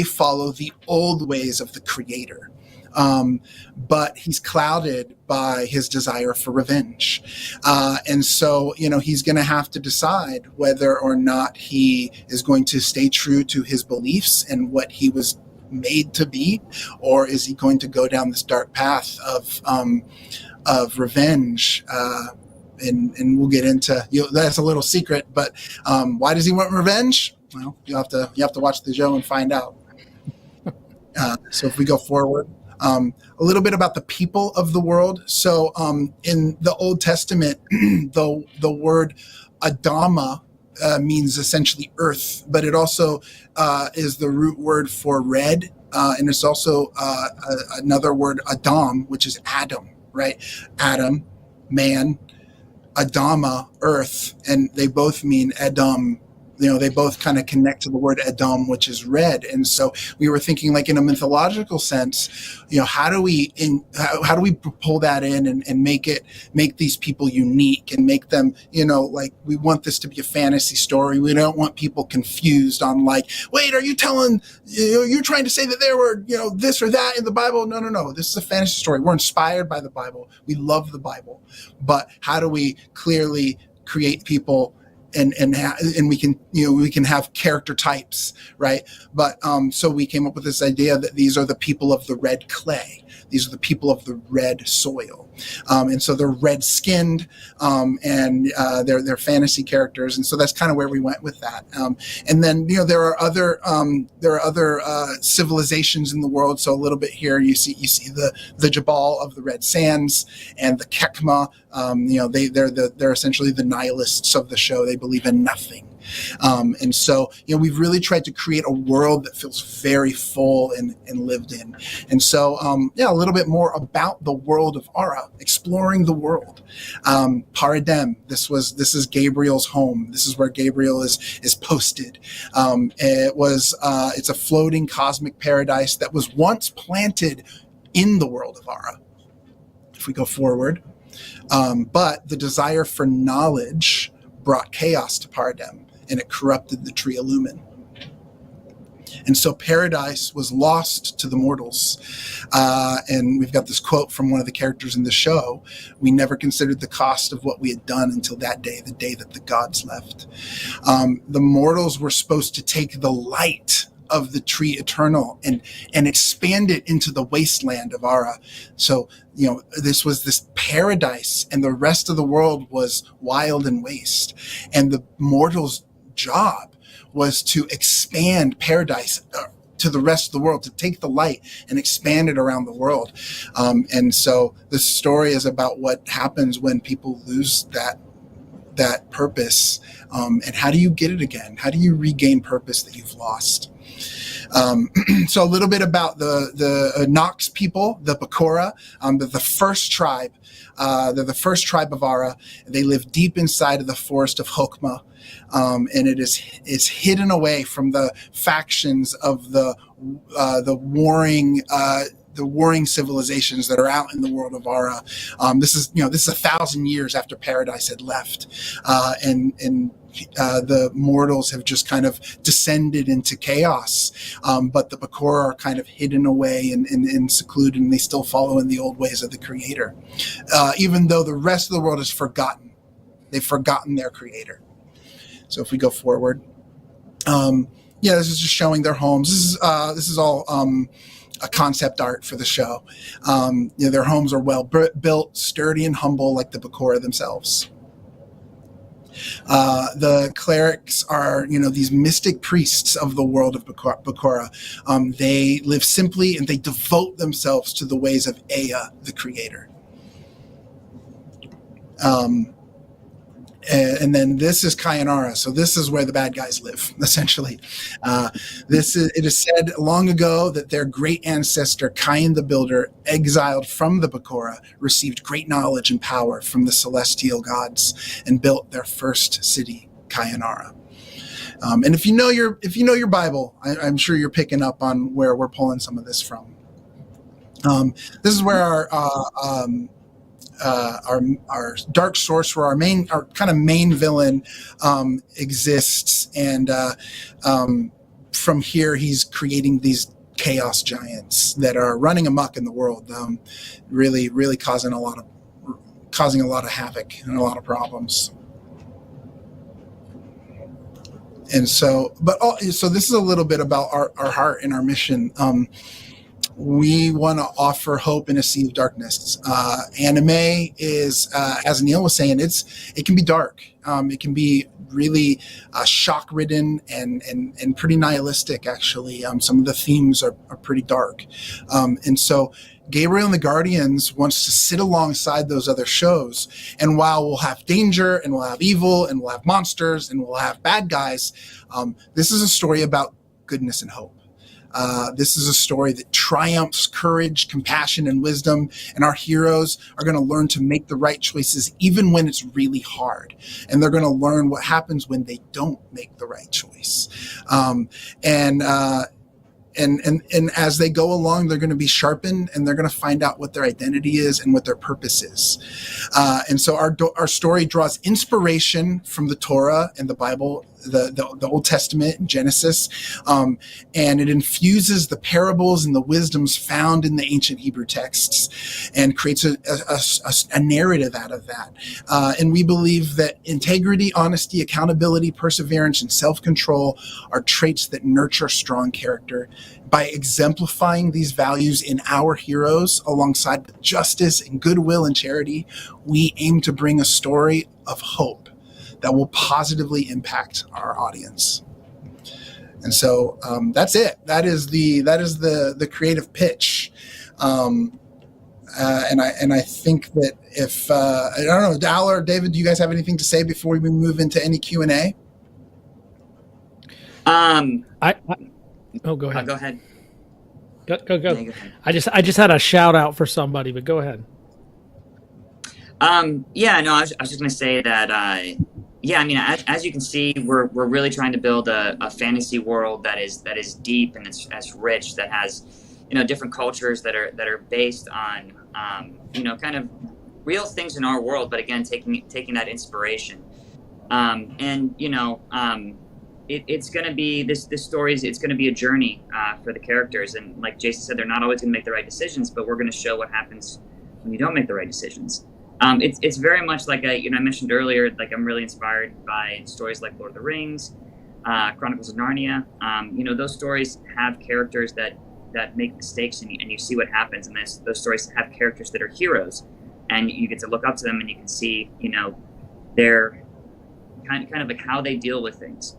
follow the old ways of the creator. But he's clouded by his desire for revenge. And so, he's going to have to decide whether or not he is going to stay true to his beliefs and what he was made to be, or is he going to go down this dark path of revenge? And we'll get into, that's a little secret, but why does he want revenge? Well, you have to watch the show and find out. So if we go forward, a little bit about the people of the world. So in the Old Testament, the word Adama means essentially earth, but it also is the root word for red, and it's also another word, Adam, which is Adam, right? Adam, man, Adama, earth, and they both mean Edom. They both kind of connect to the word Edom, which is red. And so we were thinking, like, in a mythological sense, how do we pull that in and make these people unique and make them, like, we want this to be a fantasy story. We don't want people confused on, like, wait, are you you're trying to say that there were, this or that in the Bible? No. This is a fantasy story. We're inspired by the Bible. We love the Bible. But how do we clearly create people and we can have character types, right? But so we came up with this idea that these are the people of the red clay. These are the people of the red soil, and so they're red skinned, and they're fantasy characters, and so that's kind of where we went with that. And then there are other civilizations in the world. So a little bit here you see the Jabal of the Red Sands and the Kekma. They're essentially the nihilists of the show. They believe in nothing. And so, we've really tried to create a world that feels very full and lived in. And so, a little bit more about the world of Ara, exploring the world. Paradem, this is Gabriel's home. This is where Gabriel is posted. It's a floating cosmic paradise that was once planted in the world of Ara. If we go forward, but the desire for knowledge brought chaos to Paradem, and it corrupted the tree Illumin. And so paradise was lost to the mortals. And we've got this quote from one of the characters in the show: "We never considered the cost of what we had done until that day, the day that the gods left." The mortals were supposed to take the light of the tree eternal and expand it into the wasteland of Ara. So, this was this paradise, and the rest of the world was wild and waste. And the mortals' job was to expand paradise to the rest of the world, to take the light and expand it around the world. And so the story is about what happens when people lose that purpose. And how do you get it again? How do you regain purpose that you've lost? So a little bit about the Nox people, the Bakura. They're the first tribe. They're the first tribe of Ara. They live deep inside of the forest of Hokma, and it is hidden away from the factions of the warring civilizations that are out in the world of Ara. This is 1,000 years after Paradise had left, and the mortals have just kind of descended into chaos. But the Bakura are kind of hidden away and secluded, and they still follow in the old ways of the Creator, even though the rest of the world is forgotten. They've forgotten their Creator. So if we go forward, this is just showing their homes. This is all a concept art for the show. Their homes are well built, sturdy, and humble, like the Bakura themselves. The clerics are, these mystic priests of the world of Bakura. They live simply, and they devote themselves to the ways of Ea, the Creator. And then this is Kayanara. So this is where the bad guys live, essentially. It is said long ago that their great ancestor, Kayan the Builder, exiled from the Bakura, received great knowledge and power from the celestial gods and built their first city, Kayanara. And if you know your Bible, I'm sure you're picking up on where we're pulling some of this from. This is where our dark sorcerer, our kind of main villain, exists, and from here he's creating these chaos giants that are running amok in the world, really causing a lot of havoc and a lot of problems. And so, so this is a little bit about our heart and our mission. We want to offer hope in a sea of darkness. Anime is, as Neil was saying, it can be dark. It can be really shock-ridden and pretty nihilistic, actually. Some of the themes are pretty dark. And so Gabriel and the Guardians wants to sit alongside those other shows. And while we'll have danger and we'll have evil and we'll have monsters and we'll have bad guys, this is a story about goodness and hope. This is a story that triumphs courage, compassion, and wisdom, and our heroes are going to learn to make the right choices even when it's really hard. And they're going to learn what happens when they don't make the right choice. And as they go along, they're going to be sharpened, and they're going to find out what their identity is and what their purpose is. And so our story draws inspiration from the Torah and the Bible, the Old Testament and Genesis, and it infuses the parables and the wisdoms found in the ancient Hebrew texts and creates a narrative out of that. And we believe that integrity, honesty, accountability, perseverance, and self-control are traits that nurture strong character. By exemplifying these values in our heroes alongside justice and goodwill and charity, we aim to bring a story of hope that will positively impact our audience. And so that's it. That is the creative pitch. And I think that if I don't know, Dal or David, do you guys have anything to say before we move into any Q&A?
Oh, go ahead.
Go ahead.
Go.
Yeah, go ahead.
I just had a shout out for somebody, but go ahead.
I was just going to say that, I mean, as you can see, we're really trying to build a fantasy world that is deep and that's rich, that has, different cultures that are based on, kind of real things in our world, but again, taking that inspiration. It's going to be this story it's going to be a journey for the characters, and like Jason said, they're not always going to make the right decisions, but we're going to show what happens when you don't make the right decisions. It's very much like I mentioned earlier, like I'm really inspired by stories like Lord of the Rings, Chronicles of Narnia. Those stories have characters that make mistakes, and you see what happens, and those stories have characters that are heroes, and you get to look up to them, and you can see their kind of like how they deal with things.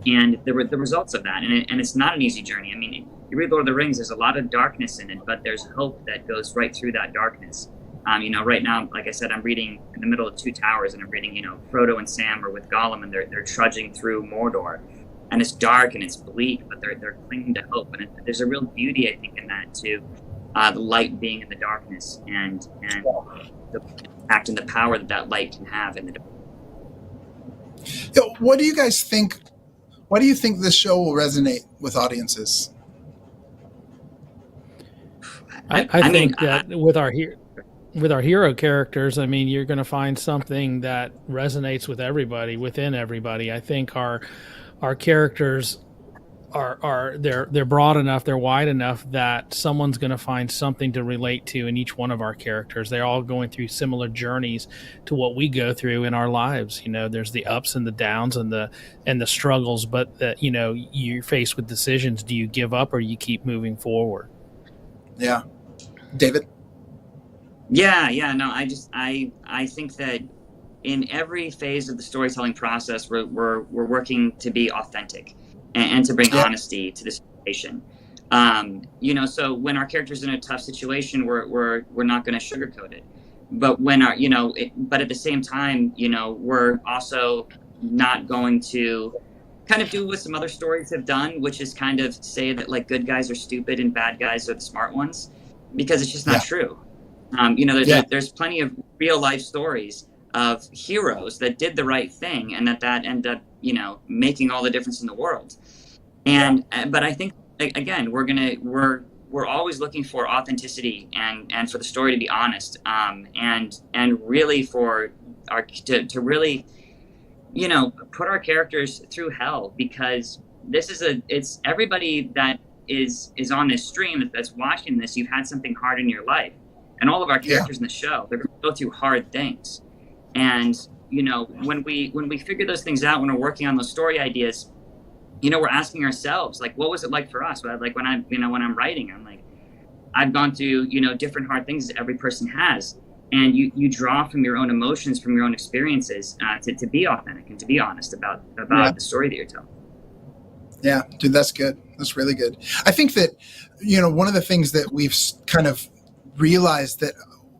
And the results of that, and it's not an easy journey. I mean, you read Lord of the Rings, there's a lot of darkness in it, but there's hope that goes right through that darkness. Right now, like I said, I'm reading in the middle of Two Towers, and I'm reading, Frodo and Sam are with Gollum, and they're trudging through Mordor, and it's dark and it's bleak, but they're clinging to hope, and there's a real beauty, I think, in that too, the light being in the darkness, and the impact and the power that light can have in the dark.
What do you guys think? Why do you think this show will resonate with audiences?
I think that with our hero characters, I mean, you're going to find something that resonates with everybody, within everybody. I think our characters they're broad enough, they're wide enough that someone's going to find something to relate to in each one of our characters. They're all going through similar journeys to what we go through in our lives. There's the ups and the downs and the struggles, but you're faced with decisions. Do you give up or you keep moving forward? Yeah.
David?
No, I think that in every phase of the storytelling process, we're working to be authentic and to bring honesty to the situation. So when our character's in a tough situation, we're not going to sugarcoat it. But but at the same time, we're also not going to kind of do what some other stories have done, which is kind of say that like good guys are stupid and bad guys are the smart ones, because it's just not true. There's plenty of real life stories of heroes that did the right thing and that ended up, making all the difference in the world. But I think again, we're always looking for authenticity and for the story to be honest, and really for to really, put our characters through hell, because it's everybody that is on this stream that's watching this. You've had something hard in your life, and all of our characters in the show, they're going to go through hard things. And when we figure those things out, when we're working on those story ideas, we're asking ourselves, like, what was it like for us? Like when I'm writing, I'm like, I've gone through, different hard things that every person has. And you draw from your own emotions, from your own experiences, to be authentic and to be honest about the story that you're telling.
Yeah, dude, that's good. That's really good. I think that, one of the things that we've kind of realized that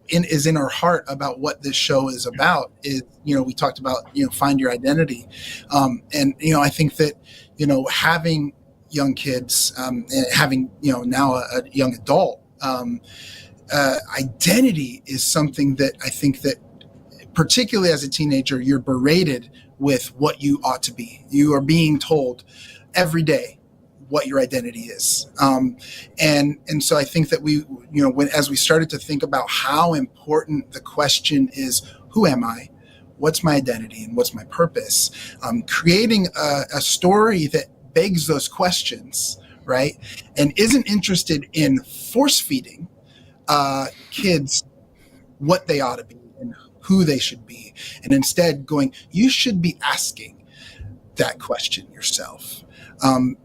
is in our heart about what this show is about is, we talked about, find your identity. And, I think that, having young kids, and having, now a young adult, identity is something that I think that particularly as a teenager, you're berated with what you ought to be. You are being told every day what your identity is. And so I think that we, as we started to think about how important the question is, who am I? What's my identity and what's my purpose? Creating a story that begs those questions, right? And isn't interested in force feeding kids what they ought to be and who they should be, and instead going, you should be asking that question yourself.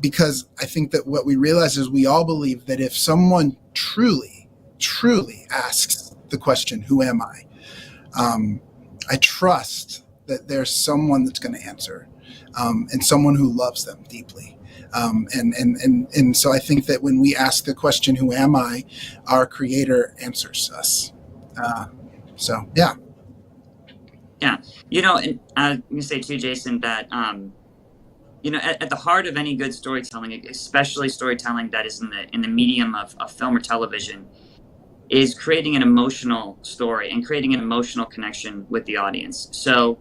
Because I think that what we realize is we all believe that if someone truly asks the question, who am I? I trust that there's someone that's going to answer, and someone who loves them deeply. And so I think that when we ask the question, who am I, our Creator answers us. So, yeah.
Yeah. And I'm going to say too, Jason, that, at the heart of any good storytelling, especially storytelling that is in the medium of film or television, is creating an emotional story and creating an emotional connection with the audience. So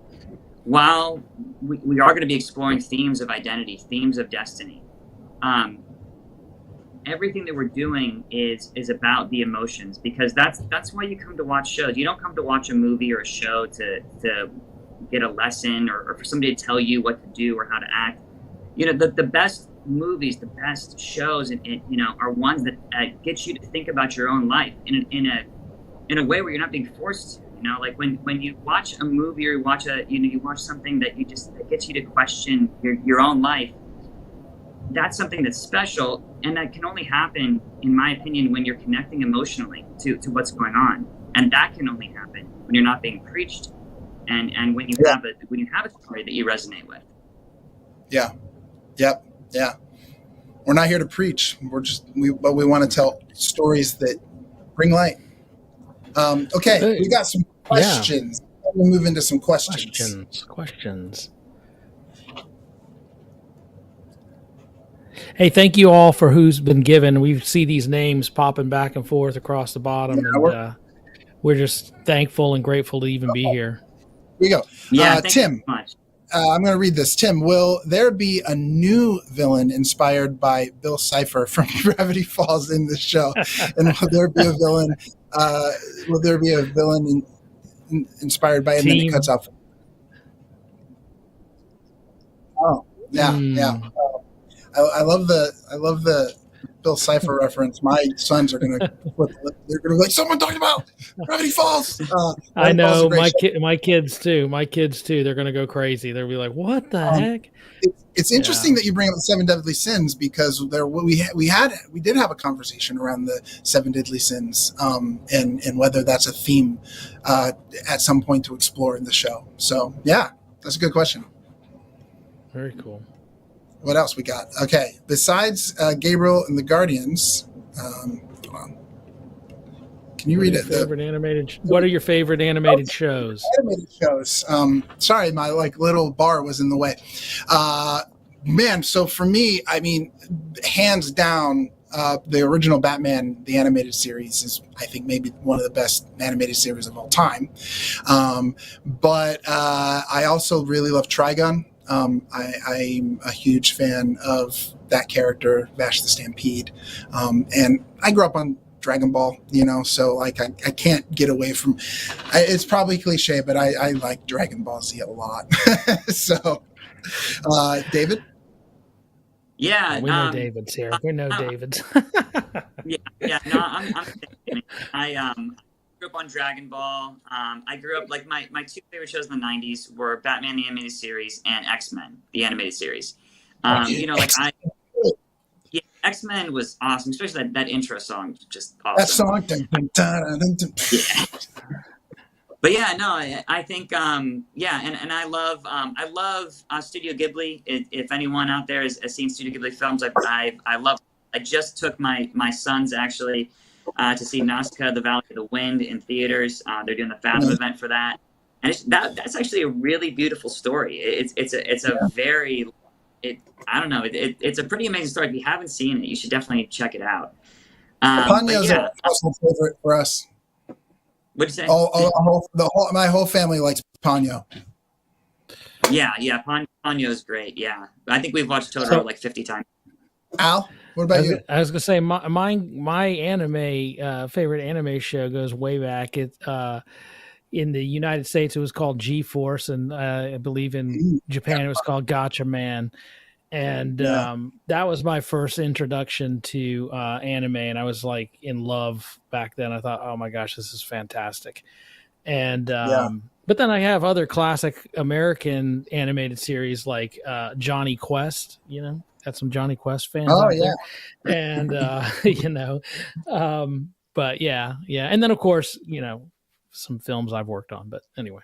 while we are going to be exploring themes of identity, themes of destiny, everything that we're doing is about the emotions, because that's why you come to watch shows. You don't come to watch a movie or a show to get a lesson or for somebody to tell you what to do or how to act. The best movies, the best shows, are ones that get you to think about your own life in a way where you're not being forced to. Like when you watch a movie or you watch something that gets you to question your own life. That's something that's special, and that can only happen, in my opinion, when you're connecting emotionally to what's going on, and that can only happen when you're not being preached, and when you have a story that you resonate with.
Yeah. Yep. Yeah. We're not here to preach. But we want to tell stories that bring light. Okay, we got some questions. Yeah. We'll move into some questions.
Questions. Hey, thank you all for who's been given. We see these names popping back and forth across the bottom, and we're just thankful and grateful to even be here.
Here we go.
Yeah,
Tim, I'm going to read this. Tim, will there be a new villain inspired by Bill Cipher from Gravity Falls in this show? And will there be a villain? Inspired by? And then it cuts off. Oh, yeah, yeah. I love the Bill Cipher reference. My sons are gonna they're gonna be like, someone talking about Gravity Falls.
I know my kids too. They're gonna go crazy. They'll be like, what the heck?
It's interesting that you bring up the 7 deadly sins, because we did have a conversation around the 7 deadly sins, and whether that's a theme at some point to explore in the show. So yeah, that's a good question.
Very cool.
What else we got? Okay, besides Gabriel and the Guardians, hold on. Can you read it?
What are your favorite animated shows?
Animated shows. Sorry, my little bar was in the way. Man, so for me, I mean, hands down, the original Batman, the animated series, is, I think, maybe one of the best animated series of all time. But I also really love Trigun. I'm a huge fan of that character, Vash the Stampede. And I grew up on Dragon Ball, so I can't get away from, it's probably cliche, but I like Dragon Ball Z a lot. So, David?
Yeah.
We know David's here. We know David's.
Yeah. No, I grew up on Dragon Ball. I grew up, my two favorite shows in the 90s were Batman the Animated Series and X-Men the Animated Series. Like yeah, X-Men was awesome, especially that intro song, just awesome.
That song. Dun, dun, dun, dun, dun.
Yeah. But yeah, no, I think, and I love Studio Ghibli. If anyone out there has seen Studio Ghibli films, I love. I just took my sons actually to see Nausicaa, The Valley of the Wind in theaters. They're doing the Fathom event for that, and that's actually a really beautiful story. It's a very, I don't know, it's a pretty amazing story. If you haven't seen it, you should definitely check it out.
Ponyo's a personal favorite for us.
What'd you say?
My whole family likes Ponyo.
Yeah, Ponyo's great. Yeah, I think we've watched Totoro like 50 times.
Al, what about you?
I was gonna say my anime favorite anime show goes way back. It in the United States it was called G-Force, and I believe in Japan it was called Gotcha Man. And that was my first introduction to anime, and I was like in love back then. I thought, oh my gosh, this is fantastic. And but then I have other classic American animated series like Johnny Quest. Got some Johnny Quest fans out there. And but yeah, and then of course some films I've worked on. But anyway.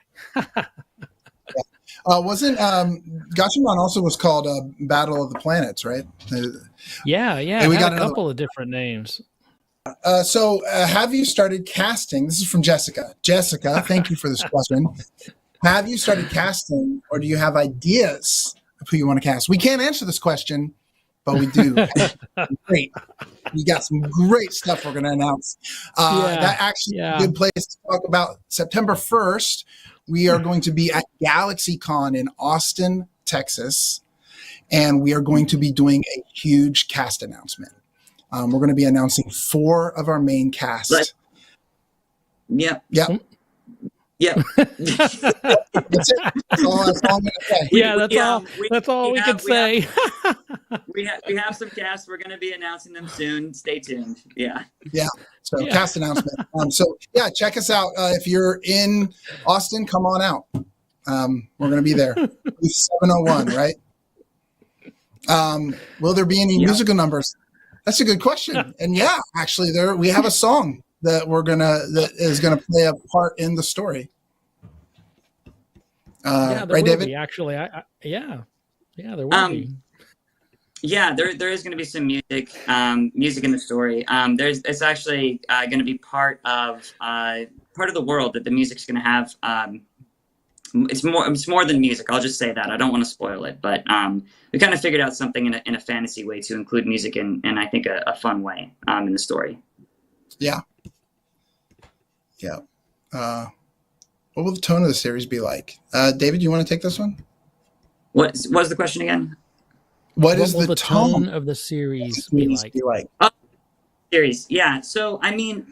Wasn't Gatchaman also was called Battle of the Planets, right?
Yeah.
And we got
a couple of different names.
So have you started casting? This is from Jessica. Jessica, thank you for this question. Have you started casting, or do you have ideas of who you want to cast? We can't answer this question, but we do. Great. We got some great stuff we're going to announce. That actually is a good place to talk about. September 1st, we are going to be at GalaxyCon in Austin, Texas, and we are going to be doing a huge cast announcement. We're going to be announcing 4 of our main cast.
Yep.
That's it. That's all I'm going to say.
That's all we can say.
We have some casts. We're going to be announcing them soon. Stay tuned. Yeah.
So cast announcement. Check us out. If you're in Austin, come on out. We're going to be there. 701, right? Will there be any musical numbers? That's a good question. And actually we have a song that is gonna play a part in the story. Right, David?
Actually,
there will be.
Yeah, there is going to be some music in the story. It's actually going to be part of the world that the music's going to have. It's more than music. I'll just say that. I don't want to spoil it, but we kind of figured out something in a fantasy way to include music in I think a fun way in the story. Yeah.
What will the tone of the series be like? David, you want to take this one?
What was the question again?
What is the
tone of the series be like?
Series, yeah. So I mean,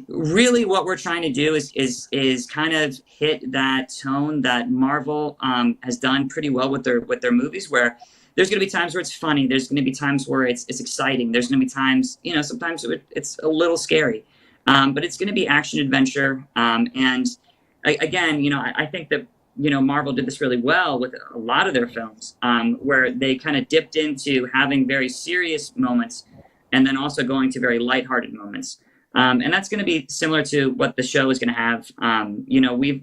really, what we're trying to do is kind of hit that tone that Marvel has done pretty well with their movies, where there's going to be times where it's funny, there's going to be times where it's exciting, there's going to be times, sometimes it's a little scary, but it's going to be action adventure, and again, I think that Marvel did this really well with a lot of their films, where they kind of dipped into having very serious moments and then also going to very lighthearted moments. And that's going to be similar to what the show is going to have.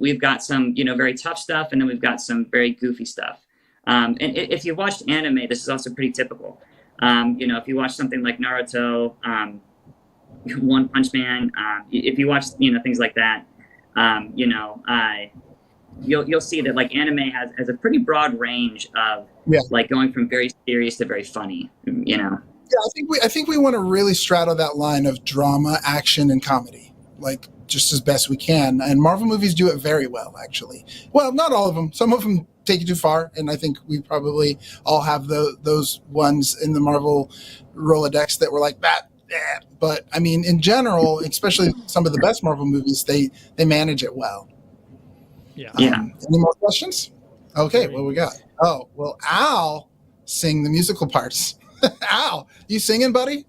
We've got some, very tough stuff, and then we've got some very goofy stuff. And if you watched anime, this is also pretty typical. If you watch something like Naruto, One Punch Man, if you watch, things like that, you'll see that like anime has a pretty broad range of like going from very serious to very funny, Yeah,
I think we want to really straddle that line of drama, action, and comedy, like just as best we can. And Marvel movies do it very well, actually. Well, not all of them. Some of them take it too far, and I think we probably all have those ones in the Marvel Rolodex that were like that. But I mean, in general, especially some of the best Marvel movies, they manage it well. Any more questions? Okay, what we got? Oh, well, Al sing the musical parts. Al, you singing, buddy?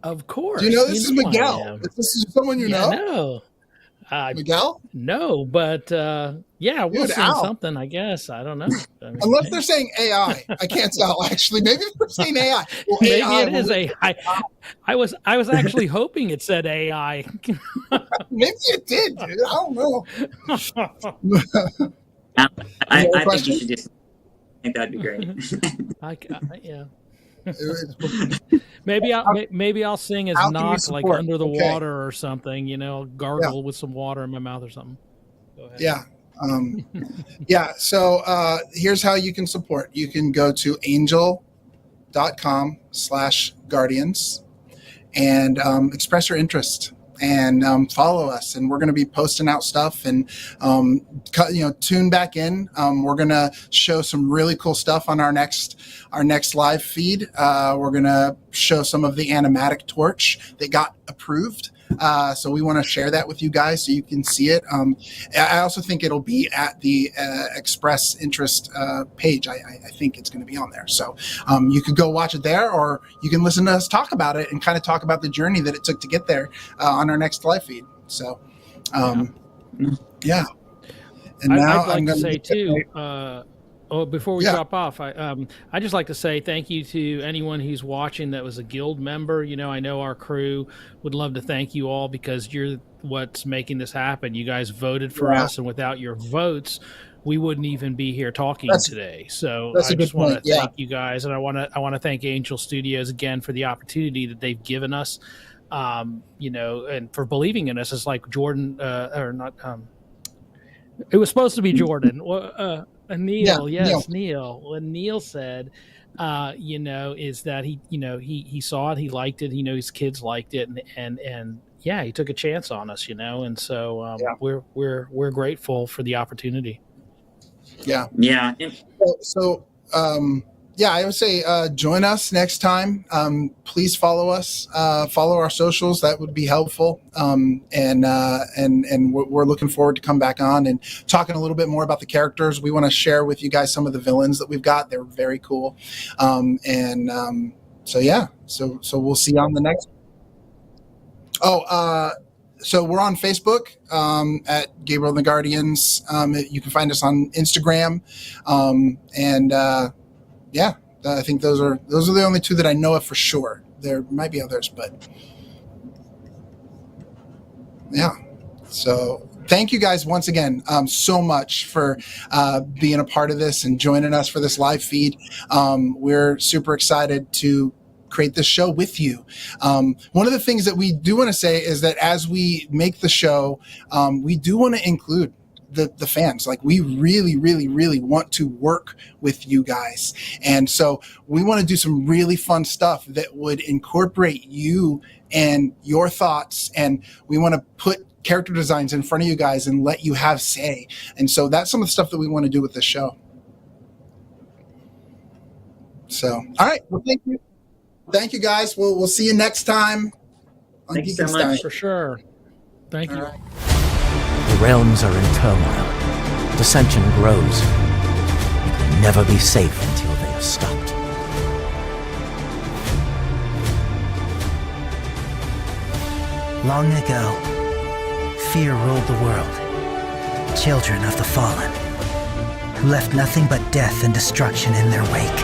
Of course.
Do you know this is Miguel? This is someone you know? Miguel?
No, but yeah, we'll
Dude,
sing
Al.
something, I guess. I don't know. I mean,
Unless they're saying AI. I can't tell, actually. Maybe they're saying AI. Well,
maybe
AI
it is AI. I was actually hoping it said AI.
Maybe it did, dude. I don't know.
I think you should just. I think that'd be great.
Yeah. Maybe I'll sing as
How can we
Knock, like
support?
under the
Okay.
water or something. Gargle with some water in my mouth or something. Go ahead.
Yeah. Yeah. So here's how you can support. You can go to angel.com/guardians and express your interest and follow us. And we're going to be posting out stuff and, tune back in. We're going to show some really cool stuff on our next live feed. We're going to show some of the animatic torch that got approved. So we want to share that with you guys so you can see it. I also think it'll be at the Express Interest page. I think it's going to be on there. So you could go watch it there, or you can listen to us talk about it and kind of talk about the journey that it took to get there on our next live feed. So, yeah. And now
I'd like to say too, before we drop off, I just like to say thank you to anyone who's watching that was a guild member. I know our crew would love to thank you all because you're what's making this happen. You guys voted for us, and without your votes, we wouldn't even be here talking today. So I just want to thank you guys, and I want to thank Angel Studios again for the opportunity that they've given us, and for believing in us. It's like Jordan, or not. It was supposed to be Jordan. Neil, Neil. What Neil said, is that he saw it, he liked it, his kids liked it, and he took a chance on us, and so we're grateful for the opportunity.
Yeah.
Yeah.
So I would say join us next time. Please follow us, follow our socials. That would be helpful. And we're looking forward to come back on and talking a little bit more about the characters. We want to share with you guys some of the villains that we've got. They're very cool. So we'll see you on the next. So we're on Facebook at Gabriel and the Guardians. You can find us on Instagram, I think those are the only two that I know of for sure. There might be others, but yeah. So thank you guys once again so much for being a part of this and joining us for this live feed. We're super excited to create this show with you. One of the things that we do want to say is that as we make the show, we do want to include the fans. Like, we really, really, really want to work with you guys. And so we want to do some really fun stuff that would incorporate you and your thoughts. And we want to put character designs in front of you guys and let you have say. And so that's some of the stuff that we want to do with this show. So, all right. Well, thank you. Thank you, guys. We'll see you next time.
Thanks so much.
For sure. Thank you.
Right.
The realms are in turmoil. Dissension grows. It will never be safe until they are stopped.
Long ago, fear ruled the world. Children of the fallen, who left nothing but death and destruction in their wake.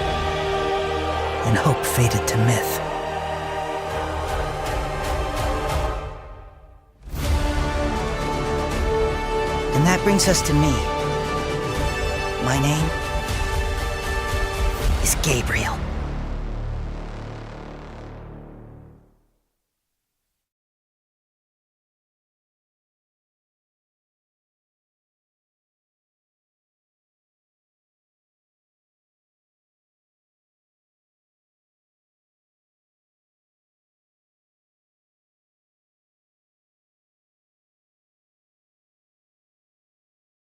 And hope faded to myth. And that brings us to me. My name is Gabriel.